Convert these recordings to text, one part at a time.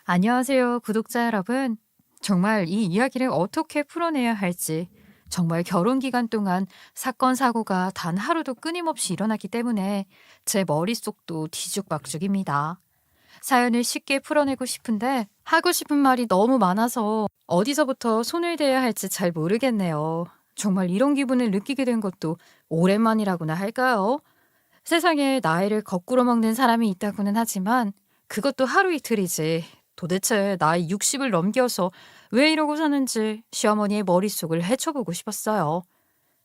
안녕하세요, 구독자 여러분. 정말 이 이야기를 어떻게 풀어내야 할지, 정말 결혼 기간 동안 사건, 사고가 단 하루도 끊임없이 일어나기 때문에 제 머릿속도 뒤죽박죽입니다. 사연을 쉽게 풀어내고 싶은데 하고 싶은 말이 너무 많아서 어디서부터 손을 대야 할지 잘 모르겠네요. 정말 이런 기분을 느끼게 된 것도 오랜만이라고나 할까요? 세상에 나이를 거꾸로 먹는 사람이 있다고는 하지만 그것도 하루 이틀이지. 도대체 나이 60을 넘겨서 왜 이러고 사는지 시어머니의 머릿속을 헤쳐보고 싶었어요.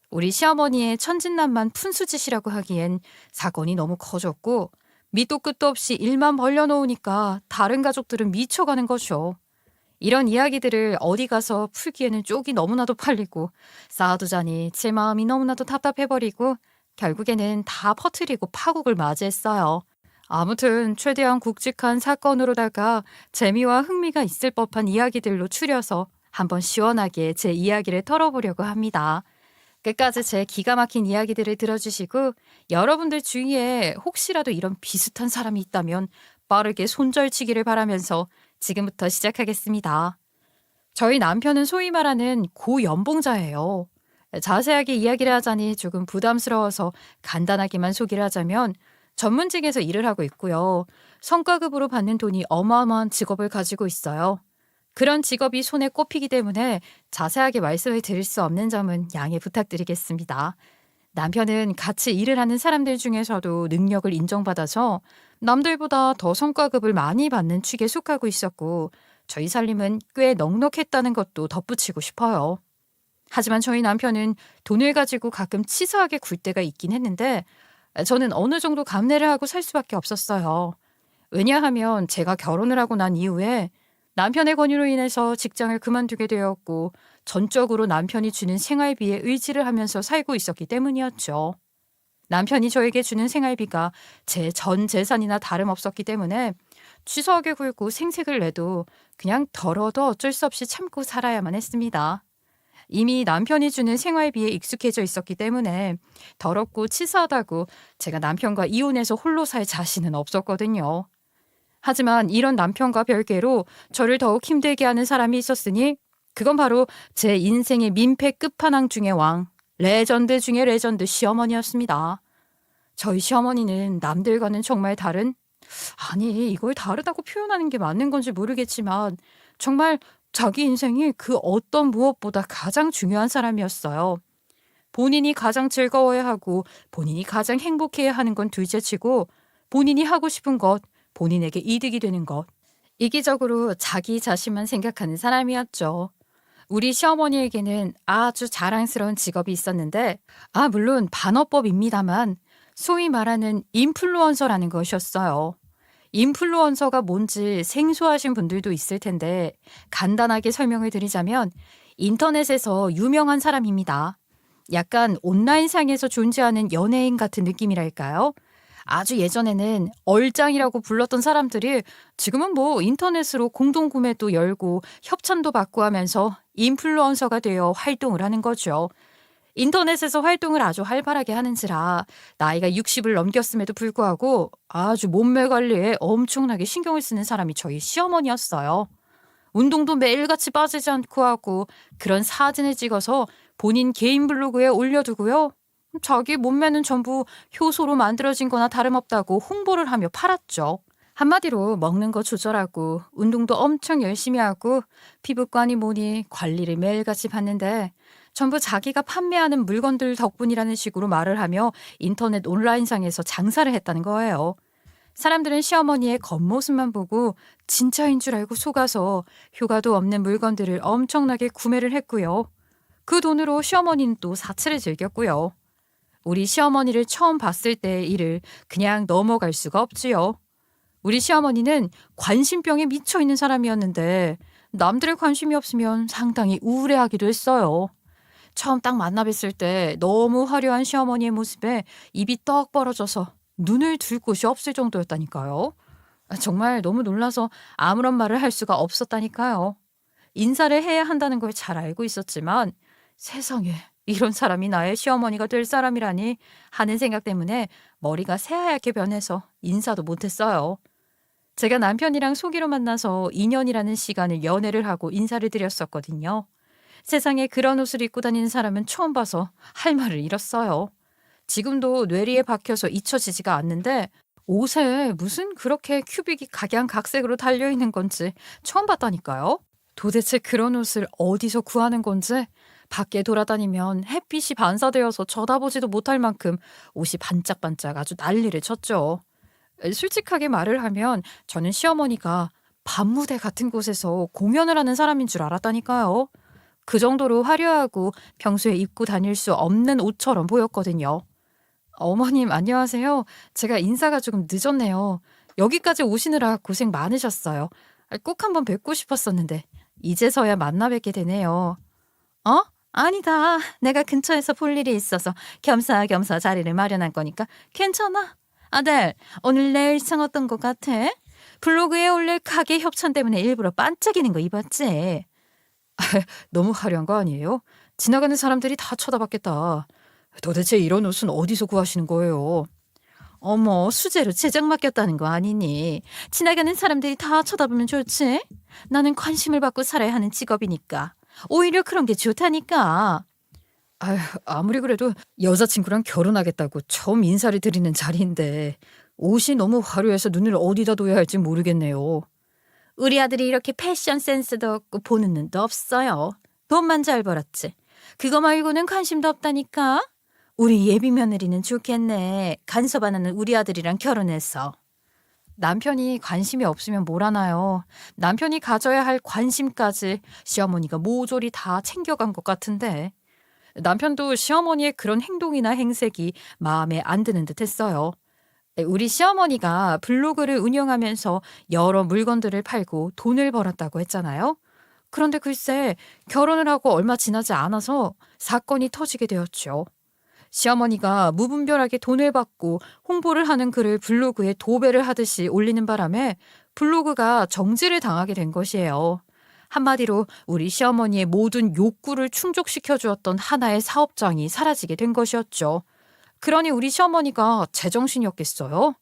우리 시어머니의 천진난만 푼수짓이라고 하기엔 사건이 너무 커졌고 밑도 끝도 없이 일만 벌려놓으니까 다른 가족들은 미쳐가는 거죠. 이런 이야기들을 어디 가서 풀기에는 쪽이 너무나도 팔리고 쌓아두자니 제 마음이 너무나도 답답해버리고 결국에는 다 퍼뜨리고 파국을 맞이했어요. 아무튼 최대한 굵직한 사건으로다가 재미와 흥미가 있을 법한 이야기들로 추려서 한번 시원하게 제 이야기를 털어보려고 합니다. 끝까지 제 기가 막힌 이야기들을 들어주시고 여러분들 주위에 혹시라도 이런 비슷한 사람이 있다면 빠르게 손절치기를 바라면서 지금부터 시작하겠습니다. 저희 남편은 소위 말하는 고연봉자예요. 자세하게 이야기를 하자니 조금 부담스러워서 간단하게만 소개를 하자면 전문직에서 일을 하고 있고요. 성과급으로 받는 돈이 어마어마한 직업을 가지고 있어요. 그런 직업이 손에 꼽히기 때문에 자세하게 말씀을 드릴 수 없는 점은 양해 부탁드리겠습니다. 남편은 같이 일을 하는 사람들 중에서도 능력을 인정받아서 남들보다 더 성과급을 많이 받는 축에 속하고 있었고 저희 살림은 꽤 넉넉했다는 것도 덧붙이고 싶어요. 하지만 저희 남편은 돈을 가지고 가끔 치사하게 굴 때가 있긴 했는데 저는 어느 정도 감내를 하고 살 수밖에 없었어요. 왜냐하면 제가 결혼을 하고 난 이후에 남편의 권유로 인해서 직장을 그만두게 되었고 전적으로 남편이 주는 생활비에 의지를 하면서 살고 있었기 때문이었죠. 남편이 저에게 주는 생활비가 제 전 재산이나 다름없었기 때문에 취소하게 굴고 생색을 내도 그냥 덜어도 어쩔 수 없이 참고 살아야만 했습니다. 이미 남편이 주는 생활비에 익숙해져 있었기 때문에 더럽고 치사하다고 제가 남편과 이혼해서 홀로 살 자신은 없었거든요. 하지만 이런 남편과 별개로 저를 더욱 힘들게 하는 사람이 있었으니 그건 바로 제 인생의 민폐 끝판왕 중의 왕, 레전드 중의 레전드 시어머니였습니다. 저희 시어머니는 남들과는 정말 다른, 아니 이걸 다르다고 표현하는 게 맞는 건지 모르겠지만 정말 자기 인생이 그 어떤 무엇보다 가장 중요한 사람이었어요. 본인이 가장 즐거워야 하고 본인이 가장 행복해야 하는 건 둘째치고 본인이 하고 싶은 것, 본인에게 이득이 되는 것. 이기적으로 자기 자신만 생각하는 사람이었죠. 우리 시어머니에게는 아주 자랑스러운 직업이 있었는데, 물론 반어법입니다만, 소위 말하는 인플루언서라는 것이었어요. 인플루언서가 뭔지 생소하신 분들도 있을 텐데, 간단하게 설명을 드리자면, 인터넷에서 유명한 사람입니다. 약간 온라인상에서 존재하는 연예인 같은 느낌이랄까요? 아주 예전에는 얼짱이라고 불렀던 사람들이 지금은 뭐 인터넷으로 공동구매도 열고 협찬도 받고 하면서 인플루언서가 되어 활동을 하는 거죠. 인터넷에서 활동을 아주 활발하게 하는지라 나이가 60을 넘겼음에도 불구하고 아주 몸매 관리에 엄청나게 신경을 쓰는 사람이 저희 시어머니였어요. 운동도 매일같이 빠지지 않고 하고 그런 사진을 찍어서 본인 개인 블로그에 올려두고요. 자기 몸매는 전부 효소로 만들어진 거나 다름없다고 홍보를 하며 팔았죠. 한마디로 먹는 거 조절하고 운동도 엄청 열심히 하고 피부과니 뭐니 관리를 매일같이 받는데 전부 자기가 판매하는 물건들 덕분이라는 식으로 말을 하며 인터넷 온라인상에서 장사를 했다는 거예요. 사람들은 시어머니의 겉모습만 보고 진짜인 줄 알고 속아서 효과도 없는 물건들을 엄청나게 구매를 했고요. 그 돈으로 시어머니는 또 사치를 즐겼고요. 우리 시어머니를 처음 봤을 때의 일을 그냥 넘어갈 수가 없지요. 우리 시어머니는 관심병에 미쳐있는 사람이었는데 남들의 관심이 없으면 상당히 우울해하기도 했어요. 처음 딱 만나 뵀을 때 너무 화려한 시어머니의 모습에 입이 떡 벌어져서 눈을 들 곳이 없을 정도였다니까요. 정말 너무 놀라서 아무런 말을 할 수가 없었다니까요. 인사를 해야 한다는 걸 잘 알고 있었지만 세상에 이런 사람이 나의 시어머니가 될 사람이라니 하는 생각 때문에 머리가 새하얗게 변해서 인사도 못했어요. 제가 남편이랑 소개로 만나서 2년이라는 시간을 연애를 하고 인사를 드렸었거든요. 세상에 그런 옷을 입고 다니는 사람은 처음 봐서 할 말을 잃었어요. 지금도 뇌리에 박혀서 잊혀지지가 않는데 옷에 무슨 그렇게 큐빅이 각양각색으로 달려있는 건지 처음 봤다니까요. 도대체 그런 옷을 어디서 구하는 건지 밖에 돌아다니면 햇빛이 반사되어서 쳐다보지도 못할 만큼 옷이 반짝반짝 아주 난리를 쳤죠. 솔직하게 말을 하면 저는 시어머니가 밤무대 같은 곳에서 공연을 하는 사람인 줄 알았다니까요. 그 정도로 화려하고 평소에 입고 다닐 수 없는 옷처럼 보였거든요. 어머님 안녕하세요. 제가 인사가 조금 늦었네요. 여기까지 오시느라 고생 많으셨어요. 꼭 한번 뵙고 싶었었는데 이제서야 만나 뵙게 되네요. 어? 아니다. 내가 근처에서 볼 일이 있어서 겸사겸사 자리를 마련한 거니까 괜찮아. 아들, 오늘 내 일상 어떤 것 같아? 블로그에 올릴 가게 협찬 때문에 일부러 반짝이는 거 입었지? 너무 화려한 거 아니에요? 지나가는 사람들이 다 쳐다봤겠다. 도대체 이런 옷은 어디서 구하시는 거예요? 어머, 수제로 제작 맡겼다는 거 아니니? 지나가는 사람들이 다 쳐다보면 좋지? 나는 관심을 받고 살아야 하는 직업이니까. 오히려 그런 게 좋다니까. 아휴, 아무리 그래도 여자친구랑 결혼하겠다고 처음 인사를 드리는 자리인데 옷이 너무 화려해서 눈을 어디다 둬야 할지 모르겠네요. 우리 아들이 이렇게 패션 센스도 없고 보는 눈도 없어요. 돈만 잘 벌었지. 그거 말고는 관심도 없다니까. 우리 예비 며느리는 좋겠네. 간섭 안 하는 우리 아들이랑 결혼해서. 남편이 관심이 없으면 뭘 하나요? 남편이 가져야 할 관심까지 시어머니가 모조리 다 챙겨간 것 같은데. 남편도 시어머니의 그런 행동이나 행색이 마음에 안 드는 듯 했어요. 우리 시어머니가 블로그를 운영하면서 여러 물건들을 팔고 돈을 벌었다고 했잖아요. 그런데 글쎄 결혼을 하고 얼마 지나지 않아서 사건이 터지게 되었죠. 시어머니가 무분별하게 돈을 받고 홍보를 하는 글을 블로그에 도배를 하듯이 올리는 바람에 블로그가 정지를 당하게 된 것이에요. 한마디로 우리 시어머니의 모든 욕구를 충족시켜 주었던 하나의 사업장이 사라지게 된 것이었죠. 그러니 우리 시어머니가 제정신이었겠어요?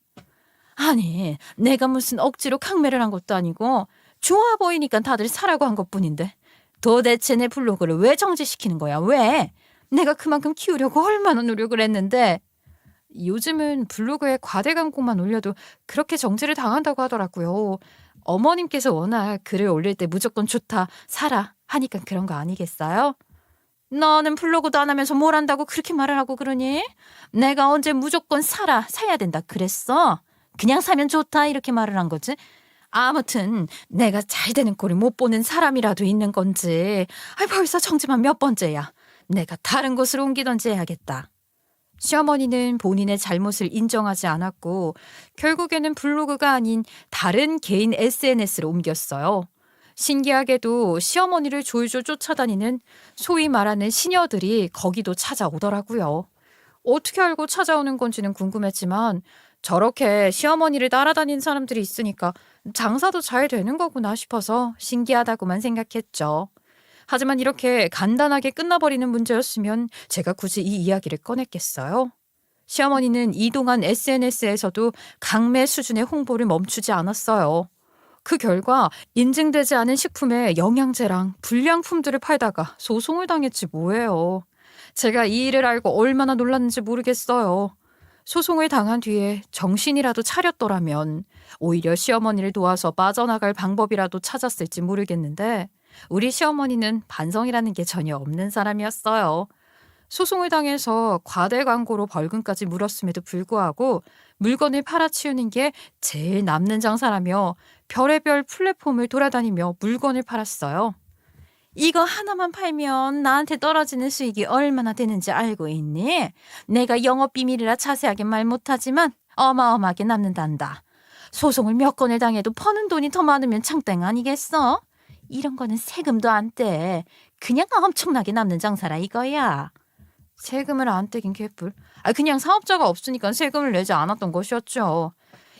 아니, 내가 무슨 억지로 강매를 한 것도 아니고 좋아 보이니까 다들 사라고 한 것뿐인데 도대체 내 블로그를 왜 정지시키는 거야? 왜? 내가 그만큼 키우려고 얼마나 노력을 했는데. 요즘은 블로그에 과대 광고만 올려도 그렇게 정지를 당한다고 하더라고요. 어머님께서 워낙 글을 올릴 때 무조건 좋다, 사라 하니까 그런 거 아니겠어요? 너는 블로그도 안 하면서 뭘 한다고 그렇게 말을 하고 그러니? 내가 언제 무조건 사야 된다 그랬어? 그냥 사면 좋다 이렇게 말을 한 거지? 아무튼 내가 잘 되는 꼴을 못 보는 사람이라도 있는 건지. 벌써 정지만 몇 번째야. 내가 다른 곳으로 옮기던지 해야겠다. 시어머니는 본인의 잘못을 인정하지 않았고 결국에는 블로그가 아닌 다른 개인 SNS로 옮겼어요. 신기하게도 시어머니를 졸졸 쫓아다니는 소위 말하는 시녀들이 거기도 찾아오더라고요. 어떻게 알고 찾아오는 건지는 궁금했지만 저렇게 시어머니를 따라다니는 사람들이 있으니까 장사도 잘 되는 거구나 싶어서 신기하다고만 생각했죠. 하지만 이렇게 간단하게 끝나버리는 문제였으면 제가 굳이 이 이야기를 꺼냈겠어요? 시어머니는 이동안 SNS에서도 강매 수준의 홍보를 멈추지 않았어요. 그 결과 인증되지 않은 식품에 영양제랑 불량품들을 팔다가 소송을 당했지 뭐예요. 제가 이 일을 알고 얼마나 놀랐는지 모르겠어요. 소송을 당한 뒤에 정신이라도 차렸더라면 오히려 시어머니를 도와서 빠져나갈 방법이라도 찾았을지 모르겠는데 우리 시어머니는 반성이라는 게 전혀 없는 사람이었어요. 소송을 당해서 과대 광고로 벌금까지 물었음에도 불구하고 물건을 팔아치우는 게 제일 남는 장사라며 별의별 플랫폼을 돌아다니며 물건을 팔았어요. 이거 하나만 팔면 나한테 떨어지는 수익이 얼마나 되는지 알고 있니? 내가 영업비밀이라 자세하게 말 못하지만 어마어마하게 남는단다. 소송을 몇 건을 당해도 버는 돈이 더 많으면 창땡 아니겠어? 이런 거는 세금도 안 떼. 그냥 엄청나게 남는 장사라 이거야. 세금을 안 떼긴 개뿔. 그냥 사업자가 없으니까 세금을 내지 않았던 것이었죠.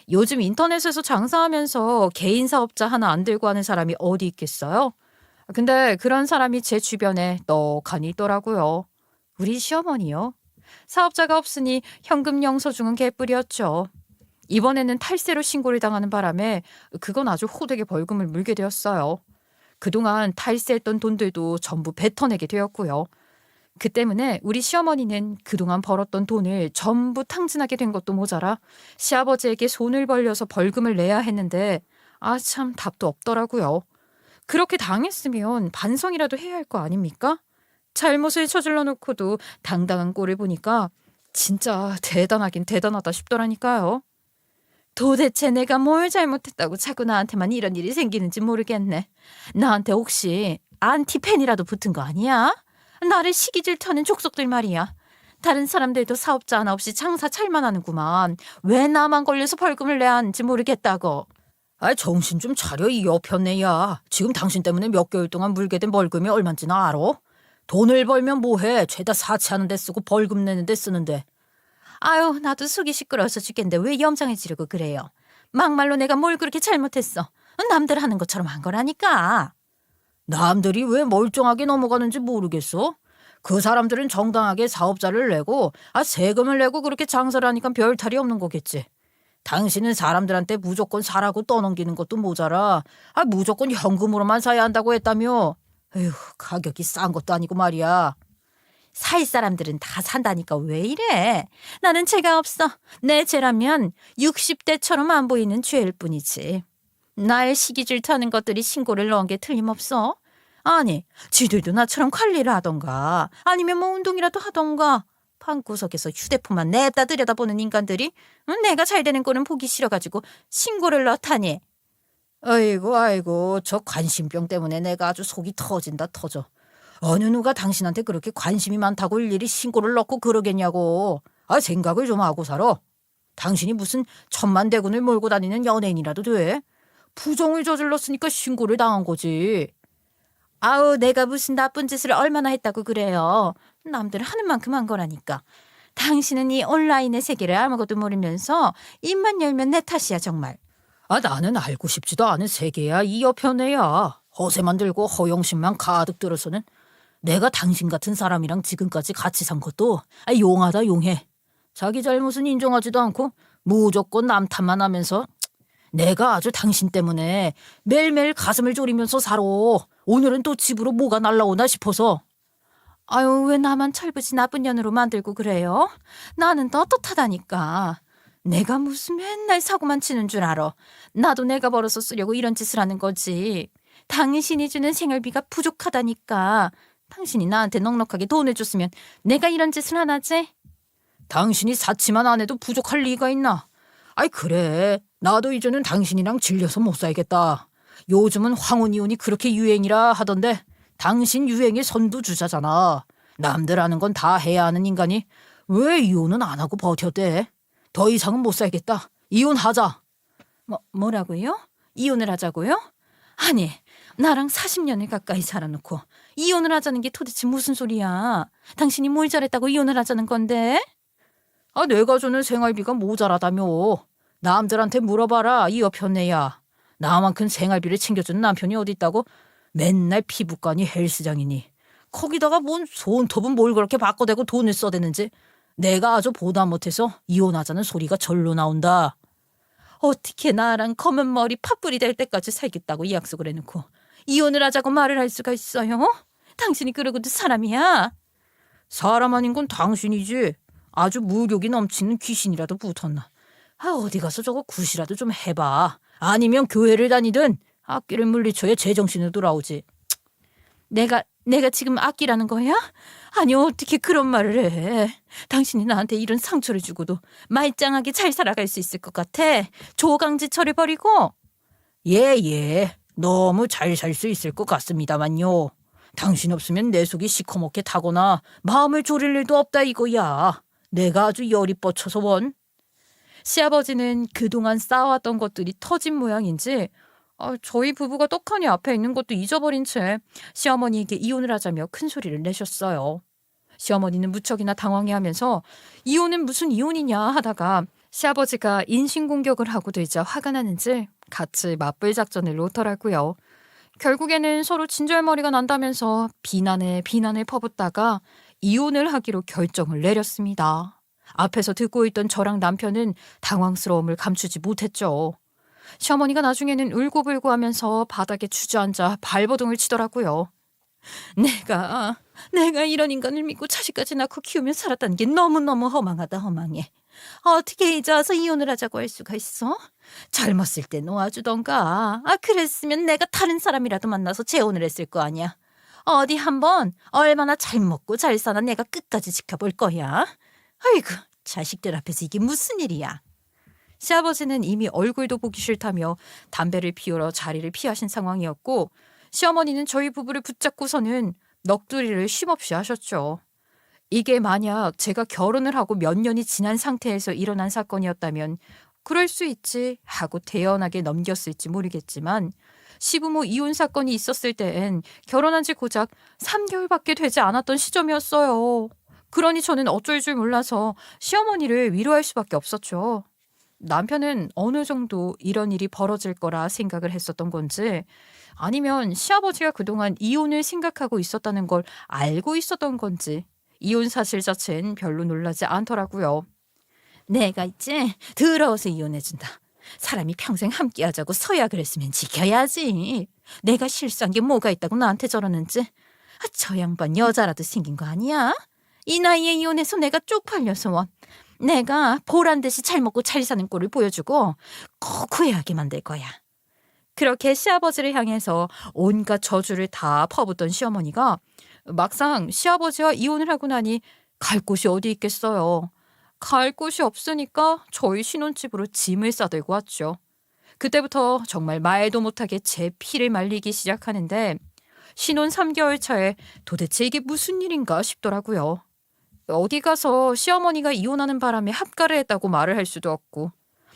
요즘 인터넷에서 장사하면서 개인 사업자 하나 안 들고 하는 사람이 어디 있겠어요? 근데 그런 사람이 제 주변에 떡하니 있더라고요. 우리 시어머니요. 사업자가 없으니 현금 영수증은 개뿔이었죠. 이번에는 탈세로 신고를 당하는 바람에 그건 아주 호되게 벌금을 물게 되었어요. 그동안 탈세했던 돈들도 전부 뱉어내게 되었고요. 그 때문에 우리 시어머니는 그동안 벌었던 돈을 전부 탕진하게 된 것도 모자라 시아버지에게 손을 벌려서 벌금을 내야 했는데 참 답도 없더라고요. 그렇게 당했으면 반성이라도 해야 할 거 아닙니까? 잘못을 저질러 놓고도 당당한 꼴을 보니까 진짜 대단하긴 대단하다 싶더라니까요. 도대체 내가 뭘 잘못했다고 자꾸 나한테만 이런 일이 생기는지 모르겠네. 나한테 혹시 안티팬이라도 붙은 거 아니야? 나를 시기질 터는 족속들 말이야. 다른 사람들도 사업자 하나 없이 장사 잘만 하는구만. 왜 나만 걸려서 벌금을 내야 하는지 모르겠다고. 정신 좀 차려 이 여편네야. 지금 당신 때문에 몇 개월 동안 물게 된 벌금이 얼만지는 알아? 돈을 벌면 뭐해. 죄다 사치하는 데 쓰고 벌금 내는 데 쓰는데. 아유, 나도 속이 시끄러워서 죽겠는데 왜 염장을 지르고 그래요. 막말로 내가 뭘 그렇게 잘못했어. 남들 하는 것처럼 한 거라니까. 남들이 왜 멀쩡하게 넘어가는지 모르겠어? 그 사람들은 정당하게 사업자를 내고 세금을 내고 그렇게 장사를 하니까 별 탈이 없는 거겠지. 당신은 사람들한테 무조건 사라고 떠넘기는 것도 모자라 무조건 현금으로만 사야 한다고 했다며. 에휴, 가격이 싼 것도 아니고 말이야. 살 사람들은 다 산다니까 왜 이래? 나는 죄가 없어. 내 죄라면 60대처럼 안 보이는 죄일 뿐이지. 나의 시기 질투하는 것들이 신고를 넣은 게 틀림없어. 아니, 지들도 나처럼 관리를 하던가 아니면 뭐 운동이라도 하던가. 방구석에서 휴대폰만 냅다 들여다보는 인간들이 내가 잘 되는 꼴은 보기 싫어가지고 신고를 넣다니. 아이고 저 관심병 때문에 내가 아주 속이 터진다 터져. 어느 누가 당신한테 그렇게 관심이 많다고 일일이 신고를 넣고 그러겠냐고. 생각을 좀 하고 살아. 당신이 무슨 천만대군을 몰고 다니는 연예인이라도 돼? 부정을 저질렀으니까 신고를 당한 거지. 내가 무슨 나쁜 짓을 얼마나 했다고 그래요. 남들 하는 만큼 한 거라니까. 당신은 이 온라인의 세계를 아무것도 모르면서 입만 열면 내 탓이야 정말. 나는 알고 싶지도 않은 세계야 이 여편애야. 허세만 들고 허영심만 가득 들어서는. 내가 당신 같은 사람이랑 지금까지 같이 산 것도 용하다 용해. 자기 잘못은 인정하지도 않고 무조건 남 탓만 하면서. 내가 아주 당신 때문에 매일매일 가슴을 졸이면서 살아. 오늘은 또 집으로 뭐가 날라오나 싶어서. 왜 나만 철부지 나쁜 년으로 만들고 그래요? 나는 떳떳하다니까. 내가 무슨 맨날 사고만 치는 줄 알아. 나도 내가 벌어서 쓰려고 이런 짓을 하는 거지. 당신이 주는 생활비가 부족하다니까. 당신이 나한테 넉넉하게 돈을 줬으면 내가 이런 짓을 안 하지? 당신이 사치만 안 해도 부족할 리가 있나? 그래. 나도 이제는 당신이랑 질려서 못 살겠다. 요즘은 황혼이혼이 그렇게 유행이라 하던데 당신 유행의 선두주자잖아. 남들 하는 건 다 해야 하는 인간이 왜 이혼은 안 하고 버텼대? 더 이상은 못 살겠다. 이혼하자. 뭐라고요? 이혼을 하자고요? 아니, 나랑 40년을 가까이 살아놓고 이혼을 하자는 게 도대체 무슨 소리야? 당신이 뭘 잘했다고 이혼을 하자는 건데? 내가 주는 생활비가 모자라다며. 남들한테 물어봐라 이 여편네야. 나만큼 생활비를 챙겨주는 남편이 어디 있다고? 맨날 피부과니 헬스장이니. 거기다가 뭔 손톱은 뭘 그렇게 바꿔대고 돈을 써대는지. 내가 아주 보다 못해서 이혼하자는 소리가 절로 나온다. 어떻게 나랑 검은 머리 팥불이 될 때까지 살겠다고 약속을 해놓고 이혼을 하자고 말을 할 수가 있어요? 당신이 그러고도 사람이야? 사람 아닌 건 당신이지. 아주 무력이 넘치는 귀신이라도 붙었나. 어디 가서 저거 굿이라도 좀 해봐. 아니면 교회를 다니든 악기를 물리쳐야 제정신으로 돌아오지. 내가 지금 악기라는 거야? 아니 어떻게 그런 말을 해. 당신이 나한테 이런 상처를 주고도 말짱하게 잘 살아갈 수 있을 것 같아? 조강지철을 버리고? 예. 너무 잘 살 수 있을 것 같습니다만요. 당신 없으면 내 속이 시커멓게 타거나 마음을 졸일 일도 없다 이거야. 내가 아주 열이 뻗쳐서 원. 시아버지는 그동안 쌓아왔던 것들이 터진 모양인지 저희 부부가 떡하니 앞에 있는 것도 잊어버린 채 시어머니에게 이혼을 하자며 큰 소리를 내셨어요. 시어머니는 무척이나 당황해하면서 이혼은 무슨 이혼이냐 하다가 시아버지가 인신공격을 하고 들자 화가 나는지 같이 맞불 작전을 놓더라고요. 결국에는 서로 진절머리가 난다면서 비난에 비난을 퍼붓다가 이혼을 하기로 결정을 내렸습니다. 앞에서 듣고 있던 저랑 남편은 당황스러움을 감추지 못했죠. 시어머니가 나중에는 울고불고 하면서 바닥에 주저앉아 발버둥을 치더라고요. 내가 이런 인간을 믿고 자식까지 낳고 키우며 살았다는 게 너무너무 허망하다, 허망해. 어떻게 이제 와서 이혼을 하자고 할 수가 있어? 젊었을 때 놓아주던가. 그랬으면 내가 다른 사람이라도 만나서 재혼을 했을 거 아니야. 어디 한번 얼마나 잘 먹고 잘 사나 내가 끝까지 지켜볼 거야. 아이고, 자식들 앞에서 이게 무슨 일이야. 시아버지는 이미 얼굴도 보기 싫다며 담배를 피우러 자리를 피하신 상황이었고, 시어머니는 저희 부부를 붙잡고서는 넋두리를 쉼없이 하셨죠. 이게 만약 제가 결혼을 하고 몇 년이 지난 상태에서 일어난 사건이었다면 그럴 수 있지 하고 대연하게 넘겼을지 모르겠지만, 시부모 이혼 사건이 있었을 때엔 결혼한 지 고작 3개월밖에 되지 않았던 시점이었어요. 그러니 저는 어쩔 줄 몰라서 시어머니를 위로할 수밖에 없었죠. 남편은 어느 정도 이런 일이 벌어질 거라 생각을 했었던 건지, 아니면 시아버지가 그동안 이혼을 생각하고 있었다는 걸 알고 있었던 건지 이혼 사실 자체는 별로 놀라지 않더라고요. 내가 있지, 더러워서 이혼해준다. 사람이 평생 함께하자고 서약을 했으면 지켜야지. 내가 실수한 게 뭐가 있다고 나한테 저러는지. 저 양반 여자라도 생긴 거 아니야? 이 나이에 이혼해서 내가 쪽팔려서 원. 내가 보란 듯이 잘 먹고 잘 사는 꼴을 보여주고 꼭 후회하게 만들 거야. 그렇게 시아버지를 향해서 온갖 저주를 다 퍼붓던 시어머니가 막상 시아버지와 이혼을 하고 나니 갈 곳이 어디 있겠어요. 갈 곳이 없으니까 저희 신혼집으로 짐을 싸들고 왔죠. 그때부터 정말 말도 못하게 제 피를 말리기 시작하는데, 신혼 3개월 차에 도대체 이게 무슨 일인가 싶더라고요. 어디 가서 시어머니가 이혼하는 바람에 합가를 했다고 말을 할 수도 없고,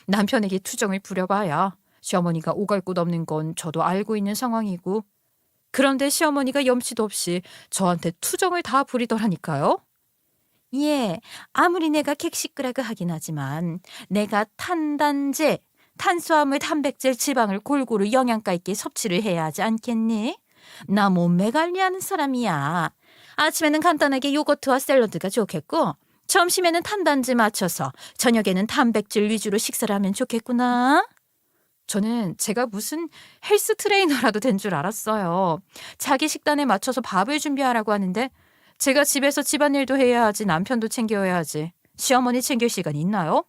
남편에게 투정을 부려봐야 시어머니가 오갈 곳 없는 건 저도 알고 있는 상황이고, 그런데 시어머니가 염치도 없이 저한테 투정을 다 부리더라니까요. 예, 아무리 내가 객시끄라고 하긴 하지만 내가 탄단제, 탄수화물, 단백질, 지방을 골고루 영양가 있게 섭취를 해야 하지 않겠니? 나 몸매 관리하는 사람이야. 아침에는 간단하게 요거트와 샐러드가 좋겠고, 점심에는 탄단지 맞춰서 저녁에는 단백질 위주로 식사를 하면 좋겠구나. 저는 제가 무슨 헬스 트레이너라도 된 줄 알았어요. 자기 식단에 맞춰서 밥을 준비하라고 하는데, 제가 집에서 집안일도 해야 하지, 남편도 챙겨야 하지, 시어머니 챙길 시간이 있나요?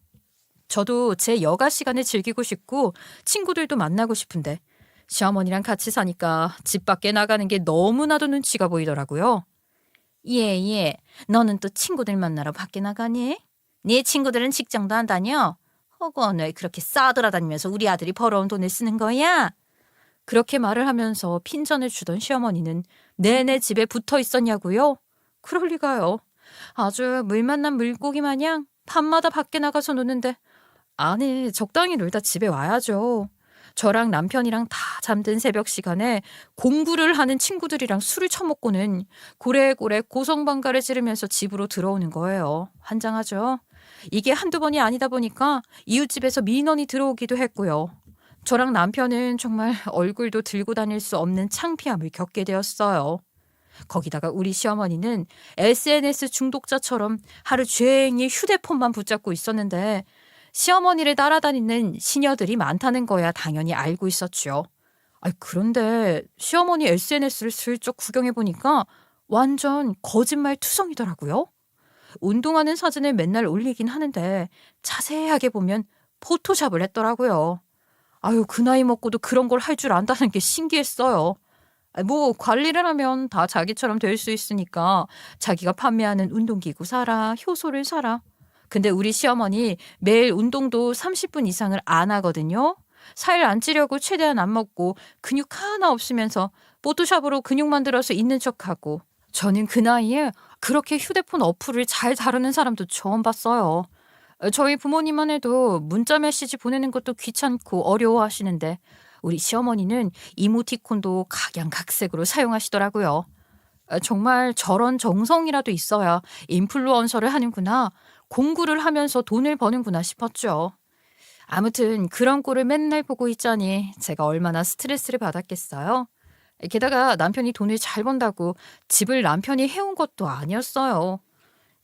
저도 제 여가 시간을 즐기고 싶고 친구들도 만나고 싶은데, 시어머니랑 같이 사니까 집 밖에 나가는 게 너무나도 눈치가 보이더라고요. 예. 너는 또 친구들 만나러 밖에 나가니? 네 친구들은 직장도 안 다녀? 허건 왜 그렇게 싸돌아다니면서 우리 아들이 벌어온 돈을 쓰는 거야? 그렇게 말을 하면서 핀잔을 주던 시어머니는 내내 집에 붙어 있었냐고요? 그럴 리가요. 아주 물 만난 물고기 마냥 밤마다 밖에 나가서 노는데, 아니, 적당히 놀다 집에 와야죠. 저랑 남편이랑 다 잠든 새벽 시간에 공부를 하는 친구들이랑 술을 처먹고는 고래고래 고성방가를 지르면서 집으로 들어오는 거예요. 환장하죠. 이게 한두 번이 아니다 보니까 이웃집에서 민원이 들어오기도 했고요. 저랑 남편은 정말 얼굴도 들고 다닐 수 없는 창피함을 겪게 되었어요. 거기다가 우리 시어머니는 SNS 중독자처럼 하루 종일 휴대폰만 붙잡고 있었는데, 시어머니를 따라다니는 시녀들이 많다는 거야 당연히 알고 있었죠. 그런데 시어머니 SNS를 슬쩍 구경해보니까 완전 거짓말 투성이더라고요. 운동하는 사진을 맨날 올리긴 하는데 자세하게 보면 포토샵을 했더라고요. 그 나이 먹고도 그런 걸 할 줄 안다는 게 신기했어요. 뭐 관리를 하면 다 자기처럼 될 수 있으니까 자기가 판매하는 운동기구 사라, 효소를 사라. 근데 우리 시어머니 매일 운동도 30분 이상을 안 하거든요. 살 안 찌려고 최대한 안 먹고 근육 하나 없으면서 포토샵으로 근육 만들어서 있는 척하고. 저는 그 나이에 그렇게 휴대폰 어플을 잘 다루는 사람도 처음 봤어요. 저희 부모님만 해도 문자 메시지 보내는 것도 귀찮고 어려워하시는데, 우리 시어머니는 이모티콘도 각양각색으로 사용하시더라고요. 정말 저런 정성이라도 있어야 인플루언서를 하는구나, 공부를 하면서 돈을 버는구나 싶었죠. 아무튼 그런 꼴을 맨날 보고 있자니 제가 얼마나 스트레스를 받았겠어요. 게다가 남편이 돈을 잘 번다고 집을 남편이 해온 것도 아니었어요.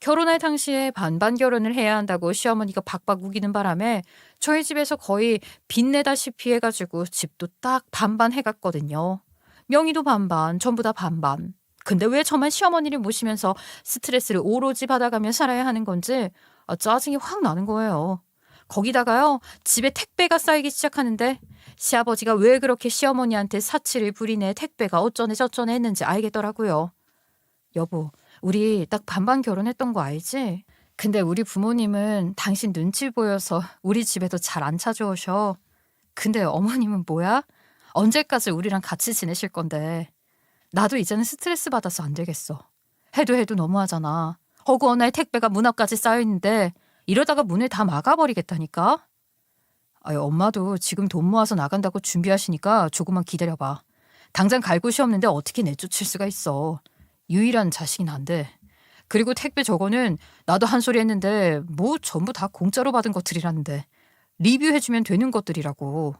결혼할 당시에 반반 결혼을 해야 한다고 시어머니가 박박 우기는 바람에 저희 집에서 거의 빚내다시피 해가지고 집도 딱 반반 해갔거든요. 명의도 반반, 전부 다 반반. 근데 왜 저만 시어머니를 모시면서 스트레스를 오로지 받아가며 살아야 하는 건지 짜증이 확 나는 거예요. 거기다가요, 집에 택배가 쌓이기 시작하는데 시아버지가 왜 그렇게 시어머니한테 사치를 부리네 택배가 어쩌네 저쩌네 했는지 알겠더라고요. 여보, 우리 딱 반반 결혼했던 거 알지? 근데 우리 부모님은 당신 눈치 보여서 우리 집에도 잘 안 찾아오셔. 근데 어머님은 뭐야? 언제까지 우리랑 같이 지내실 건데. 나도 이제는 스트레스 받아서 안 되겠어. 해도 너무하잖아. 허구 어느 날 택배가 문 앞까지 쌓여있는데 이러다가 문을 다 막아버리겠다니까? 아유, 엄마도 지금 돈 모아서 나간다고 준비하시니까 조금만 기다려봐. 당장 갈 곳이 없는데 어떻게 내쫓을 수가 있어. 유일한 자식이 난데. 그리고 택배 저거는 나도 한 소리 했는데 뭐 전부 다 공짜로 받은 것들이라는데 리뷰해주면 되는 것들이라고.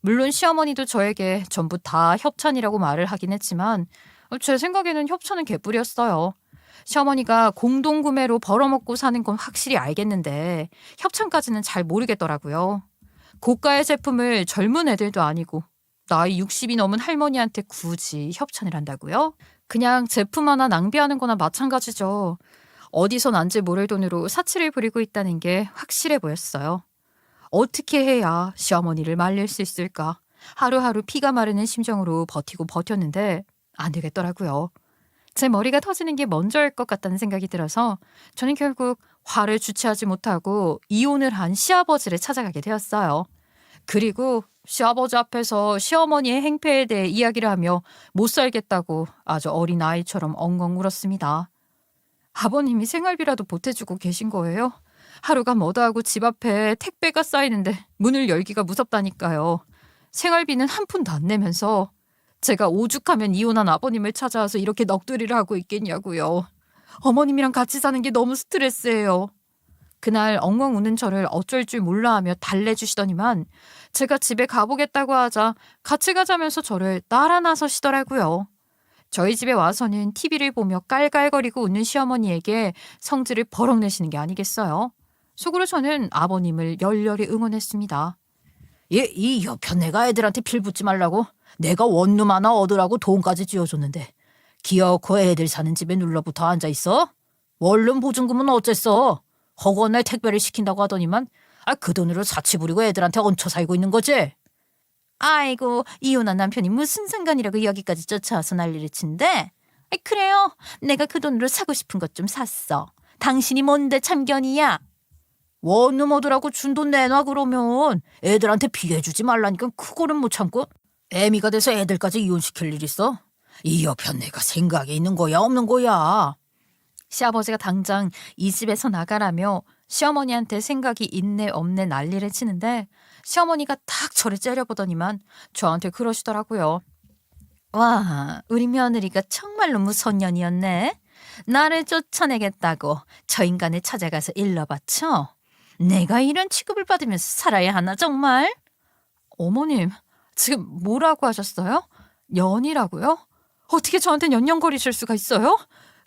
물론 시어머니도 저에게 전부 다 협찬이라고 말을 하긴 했지만 제 생각에는 협찬은 개뿔이었어요. 시어머니가 공동구매로 벌어먹고 사는 건 확실히 알겠는데 협찬까지는 잘 모르겠더라고요. 고가의 제품을 젊은 애들도 아니고 나이 60이 넘은 할머니한테 굳이 협찬을 한다고요? 그냥 제품 하나 낭비하는 거나 마찬가지죠. 어디서 난지 모를 돈으로 사치를 부리고 있다는 게 확실해 보였어요. 어떻게 해야 시어머니를 말릴 수 있을까? 하루하루 피가 마르는 심정으로 버티고 버텼는데 안 되겠더라고요. 제 머리가 터지는 게 먼저일 것 같다는 생각이 들어서 저는 결국 화를 주체하지 못하고 이혼을 한 시아버지를 찾아가게 되었어요. 그리고 시아버지 앞에서 시어머니의 행패에 대해 이야기를 하며 못 살겠다고 아주 어린 아이처럼 엉엉 울었습니다. 아버님이 생활비라도 보태주고 계신 거예요? 하루가 머다하고 집 앞에 택배가 쌓이는데 문을 열기가 무섭다니까요. 생활비는 한 푼도 안 내면서 제가 오죽하면 이혼한 아버님을 찾아와서 이렇게 넋두리를 하고 있겠냐고요. 어머님이랑 같이 사는 게 너무 스트레스예요. 그날 엉엉 우는 저를 어쩔 줄 몰라 하며 달래주시더니만 제가 집에 가보겠다고 하자 같이 가자면서 저를 따라 나서시더라고요. 저희 집에 와서는 TV를 보며 깔깔거리고 웃는 시어머니에게 성질을 버럭 내시는 게 아니겠어요? 속으로 저는 아버님을 열렬히 응원했습니다. 이 여편네가 애들한테 필붙지 말라고 내가 원룸 하나 얻으라고 돈까지 쥐어줬는데 기어코 애들 사는 집에 눌러붙어 앉아있어? 원룸 보증금은 어쨌어? 허구한 날 택배를 시킨다고 하더니만 그 돈으로 사치 부리고 애들한테 얹혀 살고 있는 거지? 아이고, 이혼한 남편이 무슨 상관이라고 여기까지 쫓아와서 난리를 친대? 그래요. 내가 그 돈으로 사고 싶은 것 좀 샀어. 당신이 뭔데 참견이야? 원룸 얻으라고 준 돈 내놔 그러면 애들한테 피해주지 말라니까 그거는 못 참고 애미가 돼서 애들까지 이혼시킬 일 있어? 이 여편 내가 생각이 있는 거야 없는 거야? 시아버지가 당장 이 집에서 나가라며 시어머니한테 생각이 있네 없네 난리를 치는데 시어머니가 딱 저를 째려보더니만 저한테 그러시더라고요. 와, 우리 며느리가 정말로 무서운 년이었네. 나를 쫓아내겠다고 저 인간을 찾아가서 일러바쳐. 내가 이런 취급을 받으면서 살아야 하나 정말? 어머님, 지금 뭐라고 하셨어요? 년이라고요? 어떻게 저한테 년년거리실 수가 있어요?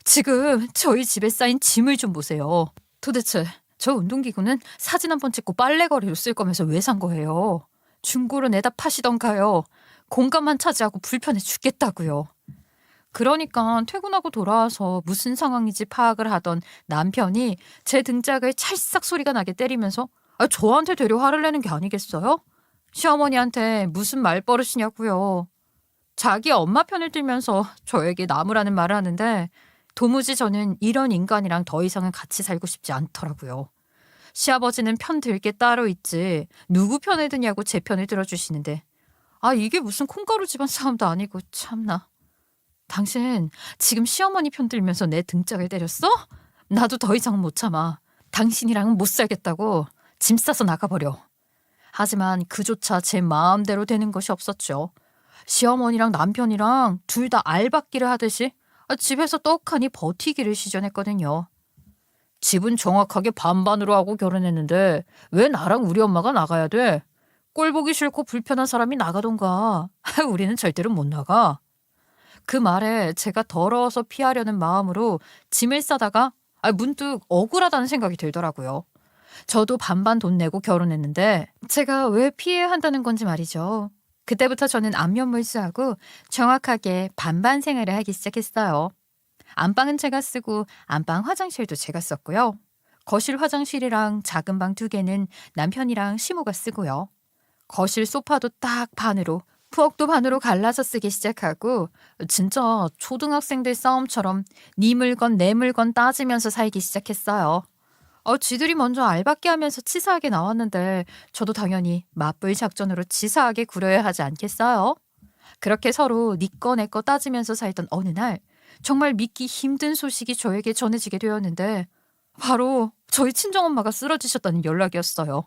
지금 저희 집에 쌓인 짐을 좀 보세요. 도대체 저 운동기구는 사진 한 번 찍고 빨래거리로 쓸 거면서 왜 산 거예요? 중고로 내다 파시던가요. 공간만 차지하고 불편해 죽겠다고요. 그러니까 퇴근하고 돌아와서 무슨 상황인지 파악을 하던 남편이 제 등짝을 찰싹 소리가 나게 때리면서 저한테 되려 화를 내는 게 아니겠어요? 시어머니한테 무슨 말버릇이냐고요. 자기 엄마 편을 들면서 저에게 나무라는 말을 하는데 도무지 저는 이런 인간이랑 더 이상은 같이 살고 싶지 않더라고요. 시아버지는 편 들 게 따로 있지 누구 편을 드냐고 제 편을 들어주시는데 이게 무슨 콩가루 집안 싸움도 아니고 참나. 당신 지금 시어머니 편 들면서 내 등짝을 때렸어? 나도 더 이상 못 참아. 당신이랑은 못 살겠다고 짐 싸서 나가버려. 하지만 그조차 제 마음대로 되는 것이 없었죠. 시어머니랑 남편이랑 둘 다 알박기를 하듯이 집에서 떡하니 버티기를 시전했거든요. 집은 정확하게 반반으로 하고 결혼했는데 왜 나랑 우리 엄마가 나가야 돼? 꼴 보기 싫고 불편한 사람이 나가던가. 우리는 절대로 못 나가. 그 말에 제가 더러워서 피하려는 마음으로 짐을 싸다가 문득 억울하다는 생각이 들더라고요. 저도 반반 돈 내고 결혼했는데 제가 왜 피해야 한다는 건지 말이죠. 그때부터 저는 안면물수하고 정확하게 반반 생활을 하기 시작했어요. 안방은 제가 쓰고 안방 화장실도 제가 썼고요. 거실 화장실이랑 작은 방 2개는 남편이랑 시모가 쓰고요. 거실 소파도 딱 반으로, 부엌도 반으로 갈라서 쓰기 시작하고 진짜 초등학생들 싸움처럼 네 물건 내 물건 따지면서 살기 시작했어요. 지들이 먼저 알박기 하면서 치사하게 나왔는데 저도 당연히 맞불 작전으로 치사하게 굴어야 하지 않겠어요? 그렇게 서로 네 거 내 거 따지면서 살던 어느 날 정말 믿기 힘든 소식이 저에게 전해지게 되었는데 바로 저희 친정엄마가 쓰러지셨다는 연락이었어요.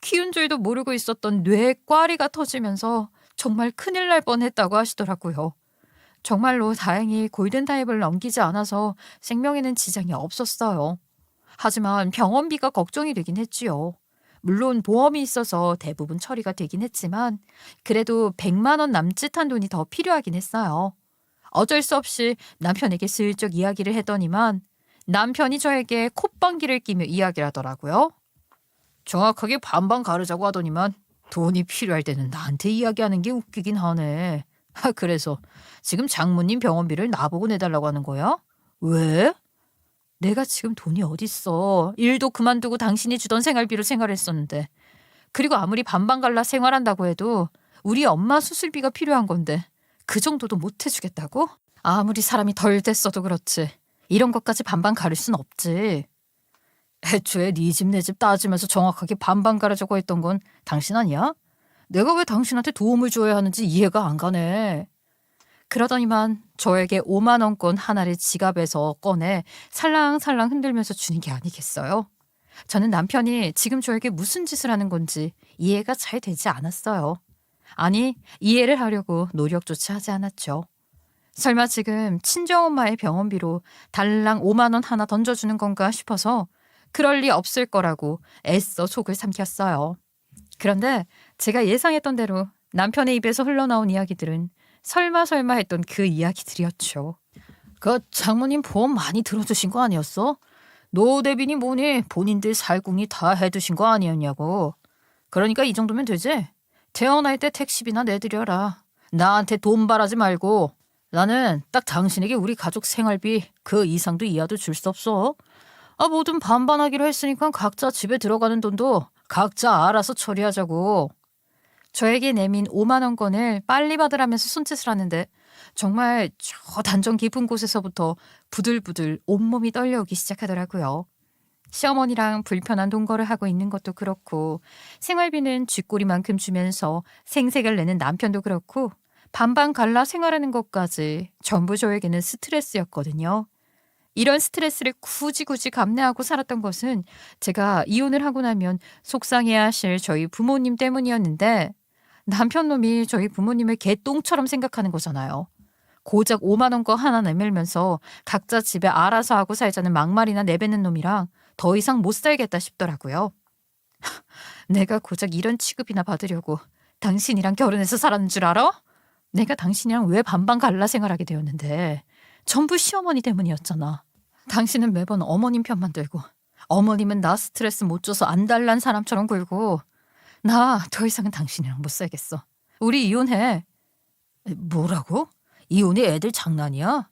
키운 줄도 모르고 있었던 뇌에 꽈리가 터지면서 정말 큰일 날 뻔했다고 하시더라고요. 정말로 다행히 골든타임을 넘기지 않아서 생명에는 지장이 없었어요. 하지만 병원비가 걱정이 되긴 했지요. 물론 보험이 있어서 대부분 처리가 되긴 했지만 그래도 100만 원 남짓한 돈이 더 필요하긴 했어요. 어쩔 수 없이 남편에게 슬쩍 이야기를 했더니만 남편이 저에게 콧방귀를 끼며 이야기를 하더라고요. 정확하게 반반 가르자고 하더니만 돈이 필요할 때는 나한테 이야기하는 게 웃기긴 하네. 그래서 지금 장모님 병원비를 나보고 내달라고 하는 거야? 왜? 내가 지금 돈이 어딨어. 일도 그만두고 당신이 주던 생활비로 생활했었는데. 그리고 아무리 반반 갈라 생활한다고 해도 우리 엄마 수술비가 필요한 건데 그 정도도 못 해주겠다고? 아무리 사람이 덜 됐어도 그렇지. 이런 것까지 반반 가를 순 없지. 애초에 네 집 내 집 따지면서 정확하게 반반 가르자고 했던 건 당신 아니야? 내가 왜 당신한테 도움을 줘야 하는지 이해가 안 가네. 그러더니만 저에게 5만 원권 하나를 지갑에서 꺼내 살랑살랑 흔들면서 주는 게 아니겠어요? 저는 남편이 지금 저에게 무슨 짓을 하는 건지 이해가 잘 되지 않았어요. 아니, 이해를 하려고 노력조차 하지 않았죠. 설마 지금 친정엄마의 병원비로 달랑 5만 원 하나 던져주는 건가 싶어서 그럴 리 없을 거라고 애써 속을 삼켰어요. 그런데 제가 예상했던 대로 남편의 입에서 흘러나온 이야기들은 설마 했던 그 이야기들이었죠. 그 장모님 보험 많이 들어주신 거 아니었어? 노대비니 뭐니 본인들 살궁이 다 해두신 거 아니었냐고. 그러니까 이 정도면 되지? 태어날 때 택시비나 내드려라. 나한테 돈 바라지 말고. 나는 딱 당신에게 우리 가족 생활비 그 이상도 이하도 줄 수 없어. 뭐든 반반하기로 했으니까 각자 집에 들어가는 돈도 각자 알아서 처리하자고. 저에게 내민 5만 원권을 빨리 받으라면서 손짓을 하는데 정말 저 단정 깊은 곳에서부터 부들부들 온몸이 떨려오기 시작하더라고요. 시어머니랑 불편한 동거를 하고 있는 것도 그렇고 생활비는 쥐꼬리만큼 주면서 생색을 내는 남편도 그렇고 반반 갈라 생활하는 것까지 전부 저에게는 스트레스였거든요. 이런 스트레스를 굳이 감내하고 살았던 것은 제가 이혼을 하고 나면 속상해야 하실 저희 부모님 때문이었는데 남편 놈이 저희 부모님을 개똥처럼 생각하는 거잖아요. 고작 5만 원거 하나 내밀면서 각자 집에 알아서 하고 살자는 막말이나 내뱉는 놈이랑 더 이상 못 살겠다 싶더라고요. 내가 고작 이런 취급이나 받으려고 당신이랑 결혼해서 살았는 줄 알아? 내가 당신이랑 왜 반반 갈라 생활하게 되었는데 전부 시어머니 때문이었잖아. 당신은 매번 어머님 편만 들고 어머님은 나 스트레스 못 줘서 안달난 사람처럼 굴고 나 더 이상은 당신이랑 못 살겠어. 우리 이혼해. 뭐라고? 이혼이 애들 장난이야?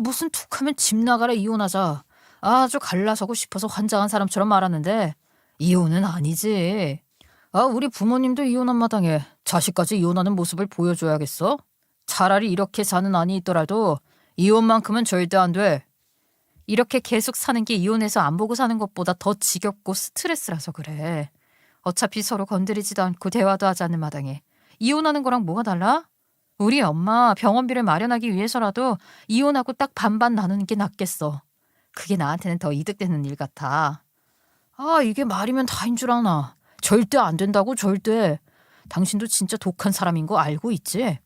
무슨 툭하면 집 나가라 이혼하자. 아주 갈라서고 싶어서 환장한 사람처럼 말하는데 이혼은 아니지. 우리 부모님도 이혼한 마당에 자식까지 이혼하는 모습을 보여줘야겠어? 차라리 이렇게 사는 안이 있더라도 이혼만큼은 절대 안 돼. 이렇게 계속 사는 게 이혼해서 안 보고 사는 것보다 더 지겹고 스트레스라서 그래. 어차피 서로 건드리지도 않고 대화도 하지 않는 마당에 이혼하는 거랑 뭐가 달라? 우리 엄마 병원비를 마련하기 위해서라도 이혼하고 딱 반반 나누는 게 낫겠어. 그게 나한테는 더 이득되는 일 같아. 이게 말이면 다인 줄 아나. 절대 안 된다고 절대. 당신도 진짜 독한 사람인 거 알고 있지?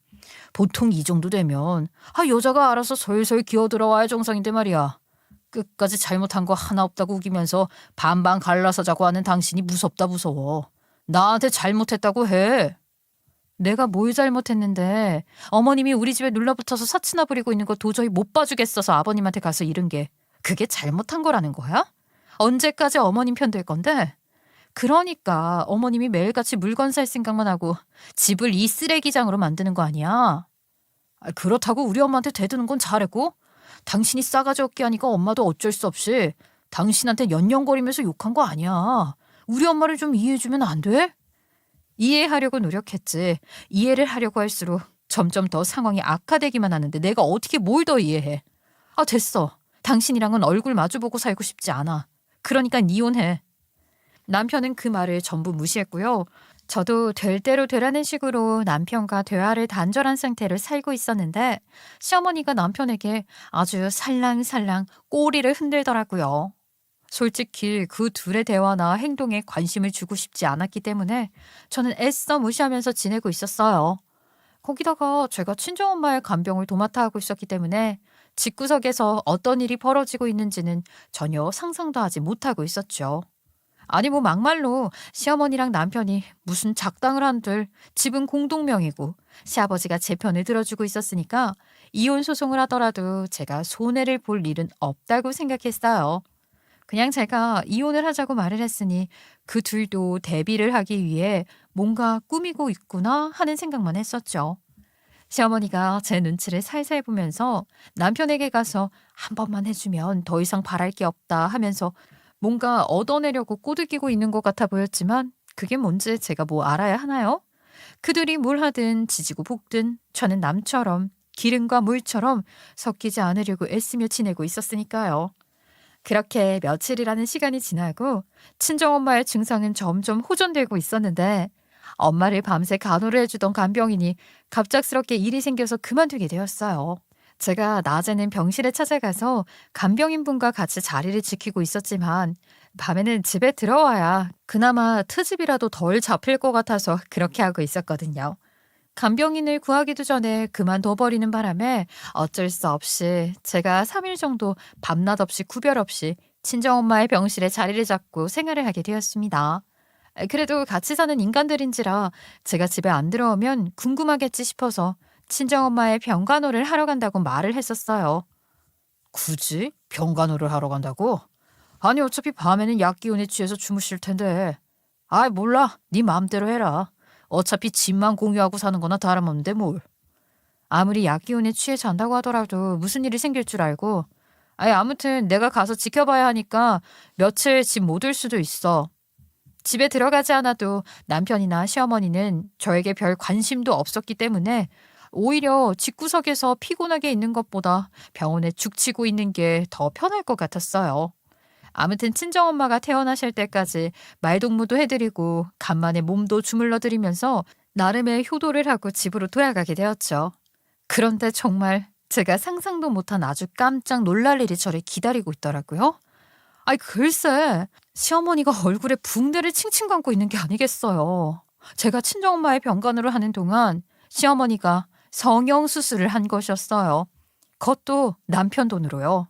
보통 이 정도 되면 여자가 알아서 솔솔 기어들어와야 정상인데 말이야. 끝까지 잘못한 거 하나 없다고 우기면서 반반 갈라서 자고 하는 당신이 무섭다 무서워. 나한테 잘못했다고 해. 내가 뭘 잘못했는데 어머님이 우리 집에 눌러붙어서 사치나 부리고 있는 거 도저히 못 봐주겠어서 아버님한테 가서 이른 게 그게 잘못한 거라는 거야? 언제까지 어머님 편 들 건데? 그러니까 어머님이 매일같이 물건 살 생각만 하고 집을 이 쓰레기장으로 만드는 거 아니야? 그렇다고 우리 엄마한테 대드는 건 잘했고 당신이 싸가지 없게 하니까 엄마도 어쩔 수 없이 당신한테 연연거리면서 욕한 거 아니야. 우리 엄마를 좀 이해해주면 안 돼? 이해하려고 노력했지. 이해를 하려고 할수록 점점 더 상황이 악화되기만 하는데 내가 어떻게 뭘 더 이해해. 됐어. 당신이랑은 얼굴 마주보고 살고 싶지 않아. 그러니까 이혼해. 남편은 그 말을 전부 무시했고요. 저도 될 대로 되라는 식으로 남편과 대화를 단절한 상태로 살고 있었는데 시어머니가 남편에게 아주 살랑살랑 꼬리를 흔들더라고요. 솔직히 그 둘의 대화나 행동에 관심을 주고 싶지 않았기 때문에 저는 애써 무시하면서 지내고 있었어요. 거기다가 제가 친정엄마의 간병을 도맡아 하고 있었기 때문에 집구석에서 어떤 일이 벌어지고 있는지는 전혀 상상도 하지 못하고 있었죠. 아니 뭐 막말로 시어머니랑 남편이 무슨 작당을 한들 집은 공동명이고 시아버지가 제 편을 들어주고 있었으니까 이혼 소송을 하더라도 제가 손해를 볼 일은 없다고 생각했어요. 그냥 제가 이혼을 하자고 말을 했으니 그 둘도 대비를 하기 위해 뭔가 꾸미고 있구나 하는 생각만 했었죠. 시어머니가 제 눈치를 살살 보면서 남편에게 가서 한 번만 해주면 더 이상 바랄 게 없다 하면서 뭔가 얻어내려고 꼬드기고 있는 것 같아 보였지만 그게 뭔지 제가 뭐 알아야 하나요? 그들이 뭘 하든 지지고 볶든 저는 남처럼 기름과 물처럼 섞이지 않으려고 애쓰며 지내고 있었으니까요. 그렇게 며칠이라는 시간이 지나고 친정엄마의 증상은 점점 호전되고 있었는데 엄마를 밤새 간호를 해주던 간병인이 갑작스럽게 일이 생겨서 그만두게 되었어요. 제가 낮에는 병실에 찾아가서 간병인분과 같이 자리를 지키고 있었지만 밤에는 집에 들어와야 그나마 트집이라도 덜 잡힐 것 같아서 그렇게 하고 있었거든요. 간병인을 구하기도 전에 그만둬버리는 바람에 어쩔 수 없이 제가 3일 정도 밤낮 없이 구별 없이 친정엄마의 병실에 자리를 잡고 생활을 하게 되었습니다. 그래도 같이 사는 인간들인지라 제가 집에 안 들어오면 궁금하겠지 싶어서 친정엄마의 병간호를 하러 간다고 말을 했었어요. 굳이? 병간호를 하러 간다고? 아니 어차피 밤에는 약 기운에 취해서 주무실 텐데. 몰라. 네 마음대로 해라. 어차피 집만 공유하고 사는 거나 다름없는데 뭘. 아무리 약 기운에 취해 잔다고 하더라도 무슨 일이 생길 줄 알고. 아무튼 내가 가서 지켜봐야 하니까 며칠 집 못 올 수도 있어. 집에 들어가지 않아도 남편이나 시어머니는 저에게 별 관심도 없었기 때문에 오히려 집구석에서 피곤하게 있는 것보다 병원에 죽치고 있는 게 더 편할 것 같았어요. 아무튼 친정엄마가 태어나실 때까지 말동무도 해드리고 간만에 몸도 주물러드리면서 나름의 효도를 하고 집으로 돌아가게 되었죠. 그런데 정말 제가 상상도 못한 아주 깜짝 놀랄 일이 저를 기다리고 있더라고요. 글쎄 시어머니가 얼굴에 붕대를 칭칭 감고 있는 게 아니겠어요. 제가 친정엄마의 병간호를 하는 동안 시어머니가 성형수술을 한 것이었어요. 그것도 남편 돈으로요.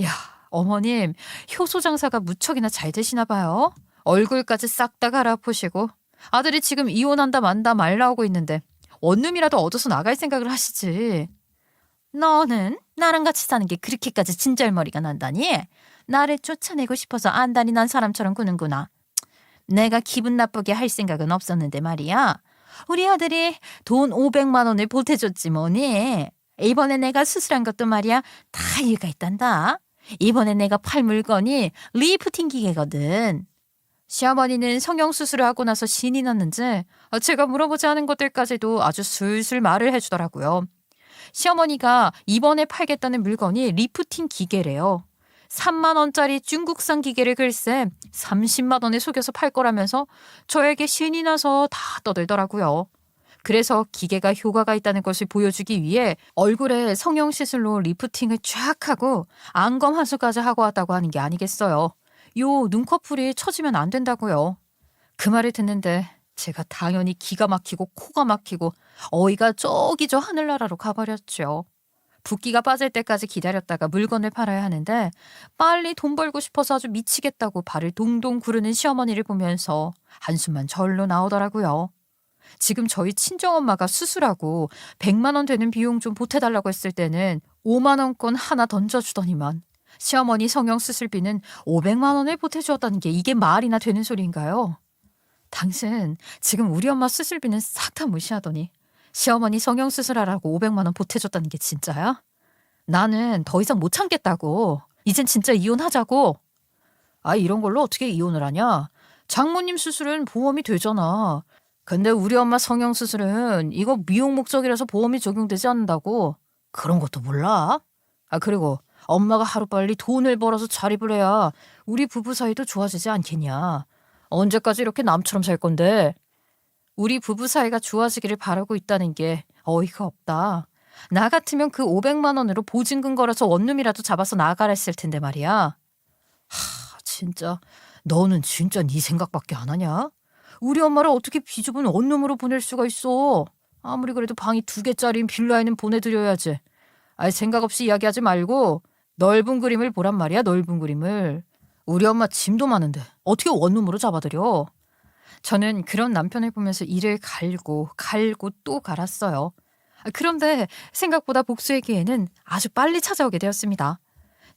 야, 어머님 효소 장사가 무척이나 잘 되시나 봐요. 얼굴까지 싹 다 갈아엎으시고 아들이 지금 이혼한다 만다 말 나오고 있는데 원룸이라도 얻어서 나갈 생각을 하시지. 너는 나랑 같이 사는 게 그렇게까지 진절머리가 난다니? 나를 쫓아내고 싶어서 안달이 난 사람처럼 구는구나. 내가 기분 나쁘게 할 생각은 없었는데 말이야. 우리 아들이 돈 500만 원을 보태줬지 뭐니. 이번에 내가 수술한 것도 말이야 다 이유가 있단다. 이번에 내가 팔 물건이 리프팅 기계거든. 시어머니는 성형수술을 하고 나서 신이 났는지 제가 물어보지 않은 것들까지도 아주 술술 말을 해주더라고요. 시어머니가 이번에 팔겠다는 물건이 리프팅 기계래요. 3만 원짜리 중국산 기계를 글쎄 30만 원에 속여서 팔 거라면서 저에게 신이 나서 다 떠들더라고요. 그래서 기계가 효과가 있다는 것을 보여주기 위해 얼굴에 성형시술로 리프팅을 쫙 하고 안검 하수까지 하고 왔다고 하는 게 아니겠어요. 요 눈꺼풀이 처지면 안 된다고요. 그 말을 듣는데 제가 당연히 기가 막히고 코가 막히고 어이가 저기 저 하늘나라로 가버렸죠. 붓기가 빠질 때까지 기다렸다가 물건을 팔아야 하는데 빨리 돈 벌고 싶어서 아주 미치겠다고 발을 동동 구르는 시어머니를 보면서 한숨만 절로 나오더라고요. 지금 저희 친정엄마가 수술하고 100만 원 되는 비용 좀 보태달라고 했을 때는 5만 원권 하나 던져주더니만 시어머니 성형수술비는 500만 원을 보태주었다는 게 이게 말이나 되는 소리인가요? 당신 지금 우리 엄마 수술비는 싹 다 무시하더니 시어머니 성형수술하라고 500만 원 보태줬다는 게 진짜야? 나는 더 이상 못 참겠다고. 이젠 진짜 이혼하자고. 아, 이런 걸로 어떻게 이혼을 하냐? 장모님 수술은 보험이 되잖아. 근데 우리 엄마 성형수술은 이거 미용 목적이라서 보험이 적용되지 않는다고. 그런 것도 몰라? 아, 그리고 엄마가 하루빨리 돈을 벌어서 자립을 해야 우리 부부 사이도 좋아지지 않겠냐. 언제까지 이렇게 남처럼 살 건데. 우리 부부 사이가 좋아지기를 바라고 있다는 게 어이가 없다. 나 같으면 그 500만 원으로 보증금 걸어서 원룸이라도 잡아서 나가라 했을 텐데 말이야. 진짜 너는 진짜 네 생각밖에 안 하냐? 우리 엄마를 어떻게 비좁은 원룸으로 보낼 수가 있어? 아무리 그래도 방이 2개짜리인 빌라에는 보내드려야지. 아이, 생각 없이 이야기하지 말고 넓은 그림을 보란 말이야, 넓은 그림을. 우리 엄마 짐도 많은데 어떻게 원룸으로 잡아들여? 저는 그런 남편을 보면서 이를 갈고 또 갈았어요. 그런데 생각보다 복수의 기회는 아주 빨리 찾아오게 되었습니다.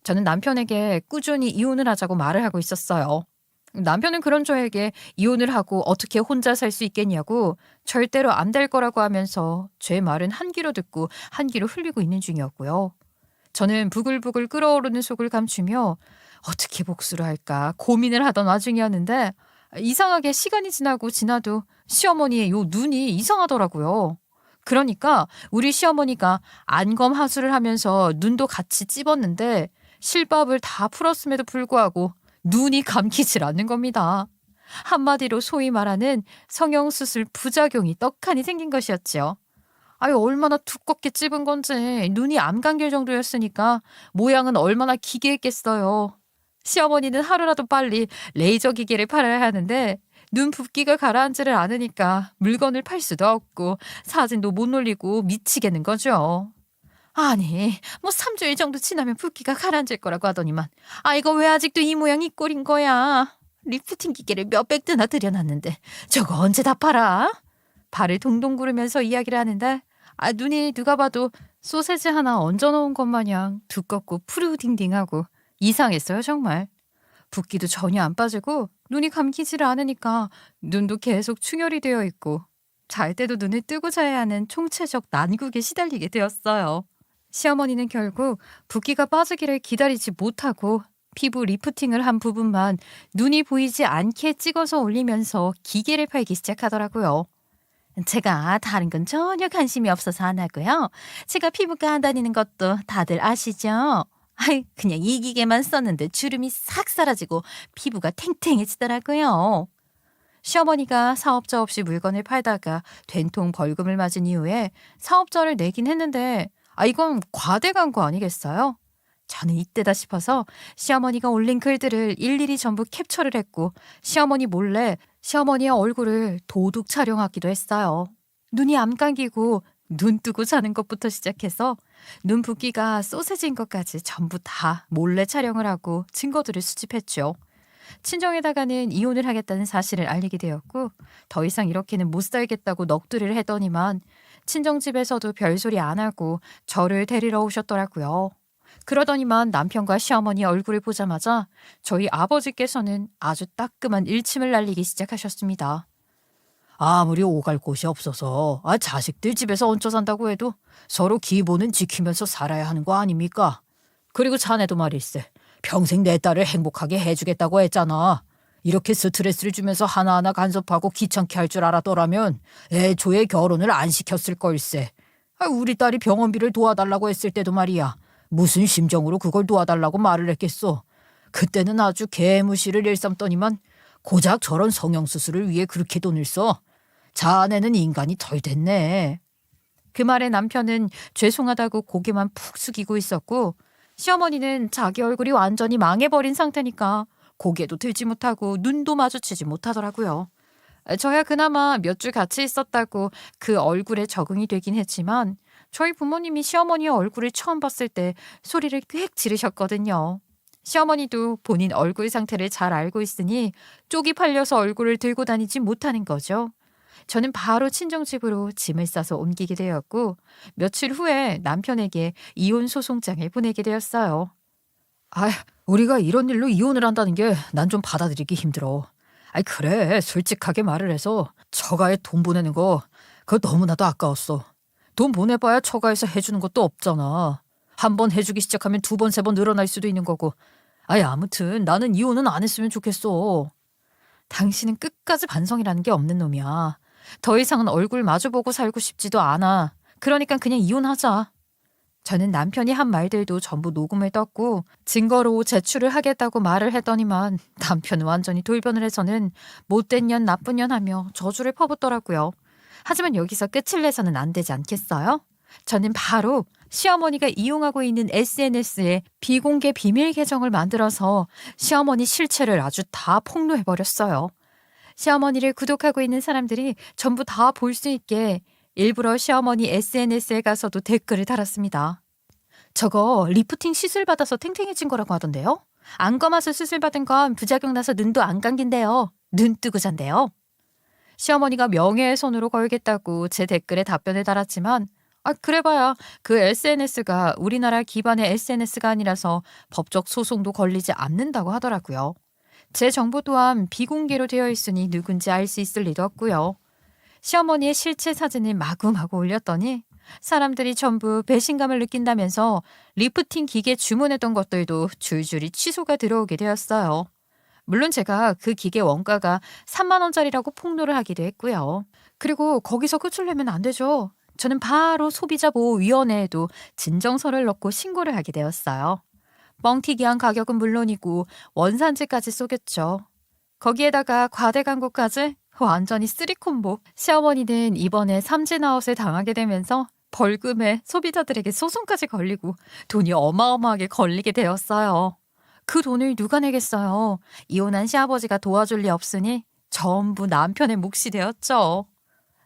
저는 남편에게 꾸준히 이혼을 하자고 말을 하고 있었어요. 남편은 그런 저에게 이혼을 하고 어떻게 혼자 살 수 있겠냐고 절대로 안 될 거라고 하면서 제 말은 한 귀로 듣고 한 귀로 흘리고 있는 중이었고요. 저는 부글부글 끓어오르는 속을 감추며 어떻게 복수를 할까 고민을 하던 와중이었는데 이상하게 시간이 지나도 시어머니의 요 눈이 이상하더라고요. 그러니까 우리 시어머니가 안검 하수를 하면서 눈도 같이 찝었는데 실밥을 다 풀었음에도 불구하고 눈이 감기질 않는 겁니다. 한마디로 소위 말하는 성형수술 부작용이 떡하니 생긴 것이었죠. 아유, 얼마나 두껍게 찝은 건지 눈이 안 감길 정도였으니까 모양은 얼마나 기괴했겠어요. 시어머니는 하루라도 빨리 레이저 기계를 팔아야 하는데 눈 붓기가 가라앉지를 않으니까 물건을 팔 수도 없고 사진도 못 올리고 미치겠는 거죠. 아니, 뭐 3주일 정도 지나면 붓기가 가라앉을 거라고 하더니만 이거 왜 아직도 이 모양 이 꼴인 거야? 리프팅 기계를 몇백 대나 들여놨는데 저거 언제 다 팔아? 발을 동동 구르면서 이야기를 하는데 눈이 누가 봐도 소세지 하나 얹어놓은 것 마냥 두껍고 푸르딩딩하고 이상했어요 정말. 붓기도 전혀 안 빠지고 눈이 감기지를 않으니까 눈도 계속 충혈이 되어 있고 잘 때도 눈을 뜨고 자야 하는 총체적 난국에 시달리게 되었어요. 시어머니는 결국 붓기가 빠지기를 기다리지 못하고 피부 리프팅을 한 부분만 눈이 보이지 않게 찍어서 올리면서 기계를 팔기 시작하더라고요. 제가 다른 건 전혀 관심이 없어서 안 하고요. 제가 피부과 안 다니는 것도 다들 아시죠? 그냥 이 기계만 썼는데 주름이 싹 사라지고 피부가 탱탱해지더라고요. 시어머니가 사업자 없이 물건을 팔다가 된통 벌금을 맞은 이후에 사업자를 내긴 했는데 이건 과대간 거 아니겠어요? 저는 이때다 싶어서 시어머니가 올린 글들을 일일이 전부 캡처를 했고 시어머니 몰래 시어머니의 얼굴을 도둑 촬영하기도 했어요. 눈이 안 감기고 눈 뜨고 자는 것부터 시작해서 눈 붓기가 소세지인 것까지 전부 다 몰래 촬영을 하고 증거들을 수집했죠. 친정에다가는 이혼을 하겠다는 사실을 알리게 되었고 더 이상 이렇게는 못 살겠다고 넋두리를 했더니만 친정집에서도 별소리 안 하고 저를 데리러 오셨더라고요. 그러더니만 남편과 시어머니 얼굴을 보자마자 저희 아버지께서는 아주 따끔한 일침을 날리기 시작하셨습니다. 아무리 오갈 곳이 없어서 자식들 집에서 얹혀 산다고 해도 서로 기본은 지키면서 살아야 하는 거 아닙니까? 그리고 자네도 말일세. 평생 내 딸을 행복하게 해주겠다고 했잖아. 이렇게 스트레스를 주면서 하나하나 간섭하고 귀찮게 할 줄 알았더라면 애초에 결혼을 안 시켰을 걸세. 우리 딸이 병원비를 도와달라고 했을 때도 말이야. 무슨 심정으로 그걸 도와달라고 말을 했겠어. 그때는 아주 개무시를 일삼더니만 고작 저런 성형수술을 위해 그렇게 돈을 써. 자네는 인간이 덜 됐네. 그 말에 남편은 죄송하다고 고개만 푹 숙이고 있었고 시어머니는 자기 얼굴이 완전히 망해버린 상태니까 고개도 들지 못하고 눈도 마주치지 못하더라고요. 저야 그나마 몇 주 같이 있었다고 그 얼굴에 적응이 되긴 했지만 저희 부모님이 시어머니의 얼굴을 처음 봤을 때 소리를 꽥 지르셨거든요. 시어머니도 본인 얼굴 상태를 잘 알고 있으니 쪽이 팔려서 얼굴을 들고 다니지 못하는 거죠. 저는 바로 친정집으로 짐을 싸서 옮기게 되었고 며칠 후에 남편에게 이혼 소송장을 보내게 되었어요. 아, 우리가 이런 일로 이혼을 한다는 게 난 좀 받아들이기 힘들어. 아이, 그래. 솔직하게 말을 해서 처가에 돈 보내는 거 그거 너무나도 아까웠어. 돈 보내봐야 처가에서 해주는 것도 없잖아. 한 번 해주기 시작하면 두 번, 세 번 늘어날 수도 있는 거고. 아이, 아무튼 나는 이혼은 안 했으면 좋겠어. 당신은 끝까지 반성이라는 게 없는 놈이야. 더 이상은 얼굴 마주보고 살고 싶지도 않아. 그러니까 그냥 이혼하자. 저는 남편이 한 말들도 전부 녹음을 떴고 증거로 제출을 하겠다고 말을 했더니만 남편은 완전히 돌변을 해서는 못된 년 나쁜 년 하며 저주를 퍼붓더라고요. 하지만 여기서 끝을 내서는 안 되지 않겠어요? 저는 바로 시어머니가 이용하고 있는 SNS에 비공개 비밀 계정을 만들어서 시어머니 실체를 아주 다 폭로해버렸어요. 시어머니를 구독하고 있는 사람들이 전부 다 볼 수 있게 일부러 시어머니 SNS에 가서도 댓글을 달았습니다. 저거 리프팅 시술 받아서 탱탱해진 거라고 하던데요? 안 감아서 수술 받은 건 부작용 나서 눈도 안 감긴대요. 눈 뜨고 잔대요. 시어머니가 명예훼손으로 걸겠다고 제 댓글에 답변을 달았지만 그래봐야 그 SNS가 우리나라 기반의 SNS가 아니라서 법적 소송도 걸리지 않는다고 하더라고요. 제 정보 또한 비공개로 되어 있으니 누군지 알 수 있을 리도 없고요. 시어머니의 실체 사진을 마구마구 올렸더니 사람들이 전부 배신감을 느낀다면서 리프팅 기계 주문했던 것들도 줄줄이 취소가 들어오게 되었어요. 물론 제가 그 기계 원가가 3만 원짜리라고 폭로를 하기도 했고요. 그리고 거기서 끝을 내면 안 되죠. 저는 바로 소비자보호위원회에도 진정서를 넣고 신고를 하게 되었어요. 뻥튀기한 가격은 물론이고 원산지까지 쏘겠죠. 거기에다가 과대 광고까지 완전히 쓰리콤보. 시어머니는 이번에 삼진아웃을 당하게 되면서 벌금에 소비자들에게 소송까지 걸리고 돈이 어마어마하게 걸리게 되었어요. 그 돈을 누가 내겠어요. 이혼한 시아버지가 도와줄 리 없으니 전부 남편의 몫이 되었죠.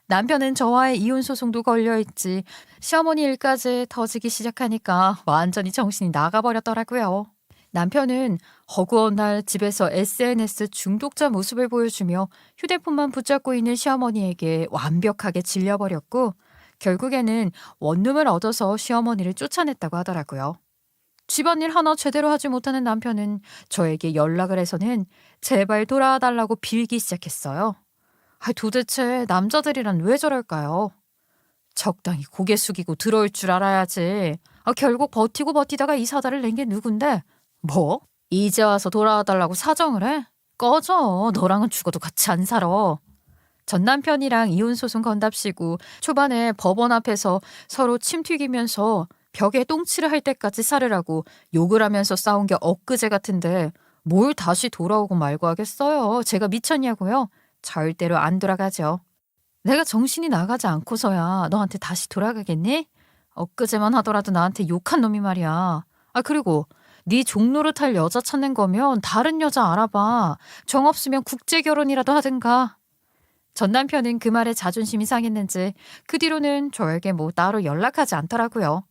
남편은 저와의 이혼 소송도 걸려있지 시어머니 일까지 터지기 시작하니까 완전히 정신이 나가버렸더라고요. 남편은 허구한 날 집에서 SNS 중독자 모습을 보여주며 휴대폰만 붙잡고 있는 시어머니에게 완벽하게 질려버렸고 결국에는 원룸을 얻어서 시어머니를 쫓아냈다고 하더라고요. 집안일 하나 제대로 하지 못하는 남편은 저에게 연락을 해서는 제발 돌아와달라고 빌기 시작했어요. 도대체 남자들이란 왜 저럴까요? 적당히 고개 숙이고 들어올 줄 알아야지. 결국 버티고 버티다가 이 사달을 낸 게 누군데? 뭐? 이제 와서 돌아와달라고 사정을 해? 꺼져. 너랑은 죽어도 같이 안 살아. 전 남편이랑 이혼소송 건답시고 초반에 법원 앞에서 서로 침 튀기면서 벽에 똥칠을 할 때까지 살으라고 욕을 하면서 싸운 게 엊그제 같은데 뭘 다시 돌아오고 말고 하겠어요. 제가 미쳤냐고요? 절대로 안 돌아가죠. 내가 정신이 나가지 않고서야 너한테 다시 돌아가겠니? 엊그제만 하더라도 나한테 욕한 놈이 말이야. 그리고 네 종노릇할 여자 찾는 거면 다른 여자 알아봐. 정 없으면 국제결혼이라도 하든가. 전 남편은 그 말에 자존심이 상했는지 그 뒤로는 저에게 뭐 따로 연락하지 않더라고요.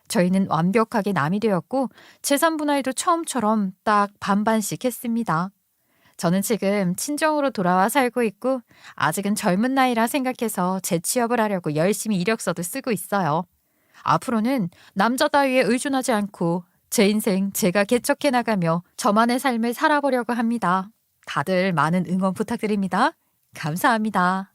저희는 완벽하게 남이 되었고 재산 분할도 처음처럼 딱 반반씩 했습니다. 저는 지금 친정으로 돌아와 살고 있고 아직은 젊은 나이라 생각해서 재취업을 하려고 열심히 이력서도 쓰고 있어요. 앞으로는 남자 따위에 의존하지 않고 제 인생 제가 개척해 나가며 저만의 삶을 살아보려고 합니다. 다들 많은 응원 부탁드립니다. 감사합니다.